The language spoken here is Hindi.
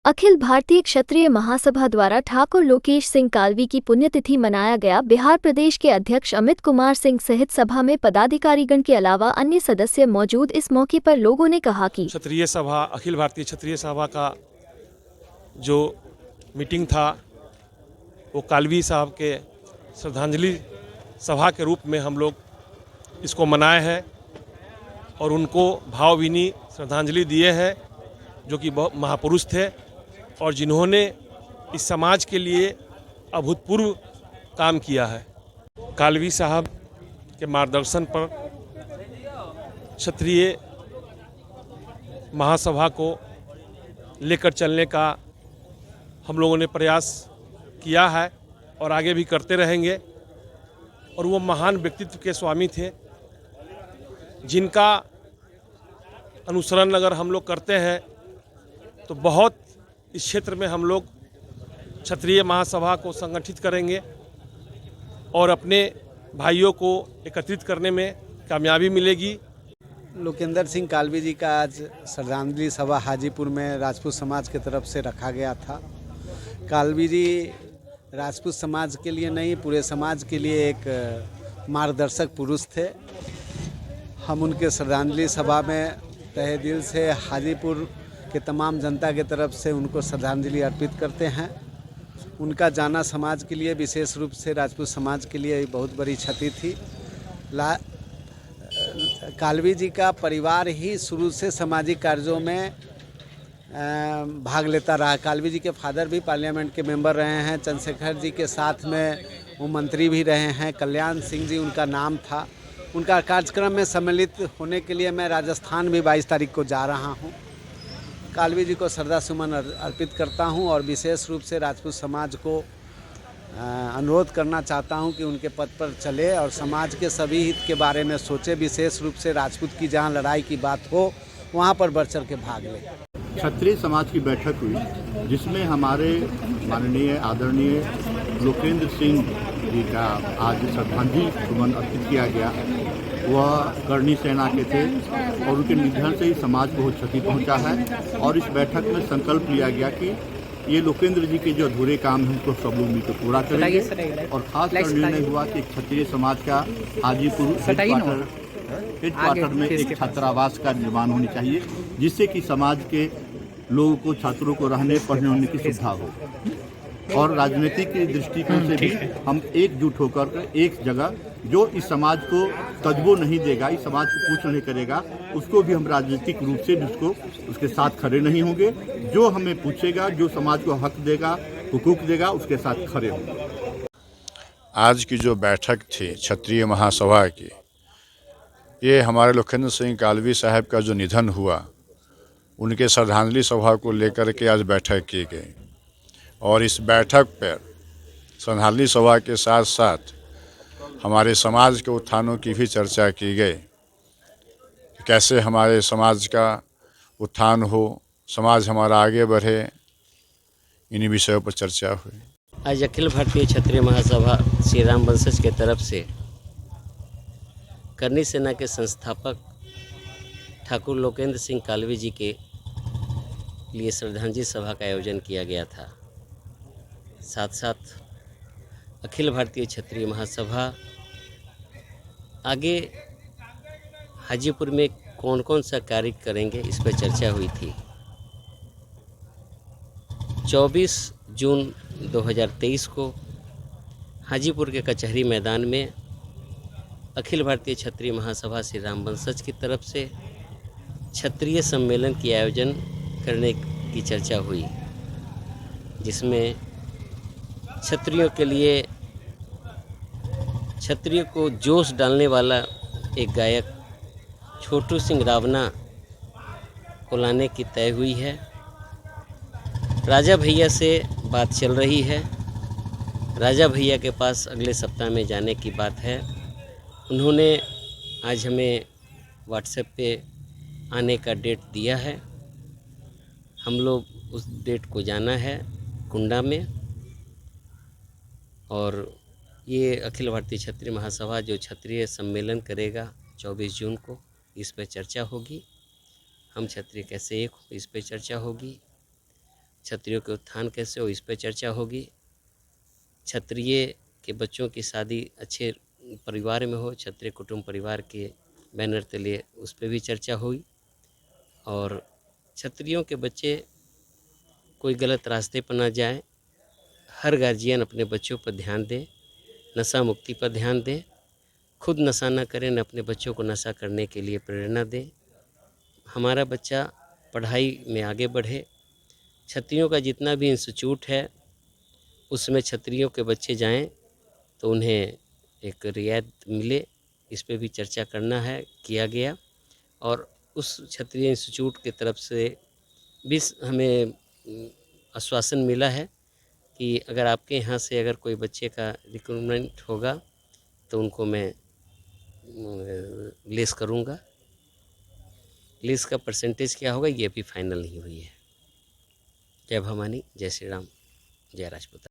अखिल भारतीय क्षत्रिय महासभा द्वारा ठाकुर लोकेश सिंह कालवी की पुण्यतिथि मनाया गया। बिहार प्रदेश के अध्यक्ष अमित कुमार सिंह सहित सभा में पदाधिकारीगण के अलावा अन्य सदस्य मौजूद। इस मौके पर लोगों ने कहा कि क्षत्रिय सभा, अखिल भारतीय क्षत्रिय सभा का जो मीटिंग था वो कालवी साहब के श्रद्धांजलि सभा के रूप में हम लोग इसको मनाए हैं और उनको भावभीनी श्रद्धांजलि दिए हैं, जो कि बहुत महापुरुष थे और जिन्होंने इस समाज के लिए अभूतपूर्व काम किया है। कालवी साहब के मार्गदर्शन पर क्षत्रिय महासभा को लेकर चलने का हम लोगों ने प्रयास किया है और आगे भी करते रहेंगे। और वो महान व्यक्तित्व के स्वामी थे, जिनका अनुसरण अगर हम लोग करते हैं तो बहुत इस क्षेत्र में हम लोग क्षत्रिय महासभा को संगठित करेंगे और अपने भाइयों को एकत्रित करने में कामयाबी मिलेगी। लोकेंद्र सिंह कालवी जी का आज श्रद्धांजलि सभा हाजीपुर में राजपूत समाज की तरफ से रखा गया था। कालवी जी राजपूत समाज के लिए नहीं, पूरे समाज के लिए एक मार्गदर्शक पुरुष थे। हम उनके श्रद्धांजलि सभा में तहे दिल से हाजीपुर के तमाम जनता के तरफ से उनको श्रद्धांजलि अर्पित करते हैं। उनका जाना समाज के लिए, विशेष रूप से राजपूत समाज के लिए बहुत बड़ी क्षति थी। कालवी जी का परिवार ही शुरू से सामाजिक कार्यों में भाग लेता रहा। कालवी जी के फादर भी पार्लियामेंट के मेंबर रहे हैं, चंद्रशेखर जी के साथ में वो मंत्री भी रहे हैं, कल्याण सिंह जी उनका नाम था। उनका कार्यक्रम में सम्मिलित होने के लिए मैं राजस्थान भी 22 तारीख को जा रहा हूं। कालवी जी को श्रद्धा सुमन अर्पित करता हूं और विशेष रूप से राजपूत समाज को अनुरोध करना चाहता हूं कि उनके पद पर चले और समाज के सभी हित के बारे में सोचे। विशेष रूप से राजपूत की जहां लड़ाई की बात हो वहां पर बढ़ चढ़ के भाग ले। क्षत्रिय समाज की बैठक हुई, जिसमें हमारे माननीय आदरणीय लोकेंद्र सिंह जी का आज श्रद्धांजलि सुमन अर्पित किया गया। वह करणी सेना के थे और उनके निधन से ही समाज को बहुत क्षति पहुंचा है। और इस बैठक में संकल्प लिया गया कि ये लोकेंद्र जी के जो अधूरे काम हैं उनको सब लोग मिलकर पूरा करेंगे। और खासकर निर्णय हुआ कि क्षत्रिय समाज का हाजीपुर हेडक्वार्टर में एक छात्रावास का निर्माण होनी चाहिए, जिससे कि समाज के लोगों को, छात्रों को रहने पढ़ने होने की सुविधा हो। और राजनीतिक दृष्टिकोण से भी हम एकजुट होकर एक जगह, जो इस समाज को तजबो नहीं देगा, इस समाज को कुछ नहीं करेगा, उसको भी हम राजनीतिक रूप से भी उसके साथ खड़े नहीं होंगे। जो हमें पूछेगा, जो समाज को हक देगा, हुकूक देगा, उसके साथ खड़े होंगे। आज की जो बैठक थी क्षत्रिय महासभा की, ये हमारे लोकेंद्र सिंह कालवी साहब का जो निधन हुआ, उनके श्रद्धांजलि सभा को लेकर के आज बैठक की गई। और इस बैठक पर श्रद्धांजलि सभा के साथ साथ हमारे समाज के उत्थानों की भी चर्चा की गई। कैसे हमारे समाज का उत्थान हो, समाज हमारा आगे बढ़े, इन्हीं विषयों पर चर्चा हुई। आज अखिल भारतीय क्षत्रिय महासभा श्री राम वंशज के तरफ से करणी सेना के संस्थापक ठाकुर लोकेंद्र सिंह कालवी जी के लिए श्रद्धांजलि सभा का आयोजन किया गया था। साथ साथ अखिल भारतीय क्षत्रिय महासभा आगे हाजीपुर में कौन कौन सा कार्य करेंगे, इस पर चर्चा हुई थी। 24 जून 2023 को हाजीपुर के कचहरी मैदान में अखिल भारतीय क्षत्रिय महासभा श्री राम वंशज की तरफ से क्षत्रिय सम्मेलन की आयोजन करने की चर्चा हुई, जिसमें क्षत्रियों के लिए, क्षत्रिय को जोश डालने वाला एक गायक छोटू सिंह रावना को लाने की तय हुई है। राजा भैया से बात चल रही है। राजा भैया के पास अगले सप्ताह में जाने की बात है। उन्होंने आज हमें व्हाट्सएप पे आने का डेट दिया है। हम लोग उस डेट को जाना है कुंडा में। और ये अखिल भारतीय क्षत्रिय महासभा जो क्षत्रिय सम्मेलन करेगा 24 जून को, इस पर चर्चा होगी। हम क्षत्रिय कैसे एक हो, इस पर चर्चा होगी। क्षत्रियों के उत्थान कैसे हो, इस पर चर्चा होगी। क्षत्रिय के बच्चों की शादी अच्छे परिवार में हो, क्षत्रिय कुटुंब परिवार के बैनर तले, उस पर भी चर्चा हुई। और क्षत्रियों के बच्चे कोई गलत रास्ते पर ना जाए, हर गार्जियन अपने बच्चों पर ध्यान दे, नशा मुक्ति पर ध्यान दे, खुद नशा ना करें, न अपने बच्चों को नशा करने के लिए प्रेरणा दे। हमारा बच्चा पढ़ाई में आगे बढ़े। क्षत्रियों का जितना भी इंस्टीट्यूट है उसमें क्षत्रियों के बच्चे जाएं तो उन्हें एक रियायत मिले, इस पे भी चर्चा करना है, किया गया। और उस क्षत्रिय इंस्टीट्यूट की तरफ से भी हमें आश्वासन मिला है कि अगर आपके यहाँ से अगर कोई बच्चे का रिक्रूटमेंट होगा तो उनको मैं लेस करूँगा। लेस का परसेंटेज क्या होगा ये भी फाइनल नहीं हुई है। जय भवानी, जय श्री राम, जय राजपूत।